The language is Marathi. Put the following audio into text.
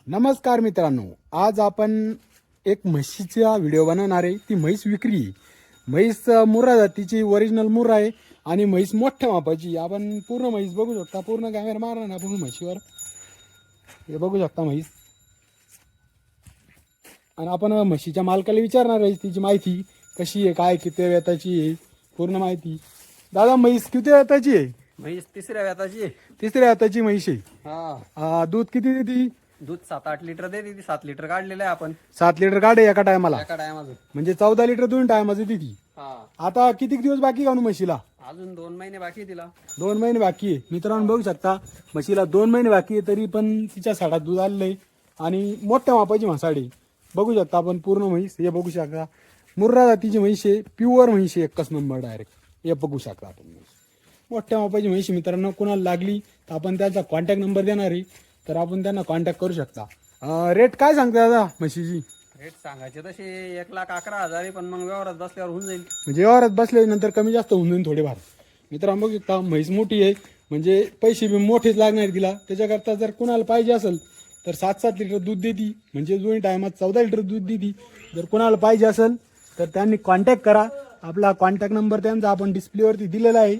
नमस्कार मित्रांनो, आज आपण एक म्हशीचा व्हिडिओ बनवणार आहे. ती म्हैस विक्री आहे. म्हैस मुर्रा जातीची ओरिजिनल मुर्रा आहे आणि म्हैस मोठ्या मापाची. आपण पूर्ण म्हैस बघू शकता. पूर्ण कॅमेरा मारणार ना पूर्ण म्हशीवर. हे बघू शकता म्हैस. आणि आपण म्हशीच्या मालकाला विचारणार आहे तिची माहिती कशी आहे, काय किती वेताची आहे, पूर्ण माहिती. दादा, म्हैस किती वेताची आहे? म्हैस तिसऱ्या व्याताची आहे. तिसऱ्या वेताची म्हैस आहे. हा, दूध किती देते? दूध 7-8 लिटर देते ती. 7 लिटर काढलेलं आहे आपण 7 लिटर काढे एका टायमाला. एका टायमाचं. म्हणजे 14 लिटर 2 टायमाची देती. हा, आता किती दिवस बाकी का म्हशीला? अजून 2 महिने बाकी आहे तिला. 2 महिने बाकी आहे. मित्रांनो बघू शकता, म्हशीला 2 महिने बाकी आहे तरी पण तिच्या साडात दूध आलेलं आहे आणि मोठ्या मापाची म्हसाडी बघू शकता आपण. पूर्ण म्हैस हे बघू शकता. मुर्रा जातीची म्हैस आहे, प्युअर म्हैस आहे, एकच नंबर डायरेक्ट. हे बघू शकता आपण. मोठ्या मापाची म्हैस मित्रांनो, कोणाला लागली तर आपण त्याचा कॉन्टॅक्ट नंबर देणार आहे, तर आपण त्यांना कॉन्टॅक्ट करू शकता. रेट काय सांगता दादा म्हशीची? रेट सांगायचे तसे 1,11,000 आहे, पण मग व्यवहारात बसल्यावर होऊन जाईल. म्हणजे व्यवहारात बसल्यानंतर कमी जास्त होऊन जाईल थोडेफार. मित्रांनो बघू शकता, म्हैस मोठी आहे म्हणजे पैसे बी मोठेच लागणार तिला. त्याच्याकरता जर कुणाला पाहिजे असेल तर 7-7 लिटर दूध देती. म्हणजे दोन्ही टायमात 14 लिटर दूध देती. जर कुणाला पाहिजे असेल तर त्यांनी कॉन्टॅक्ट करा. आपला कॉन्टॅक्ट नंबर त्यांचा आपण डिस्प्लेवरती दिलेला आहे.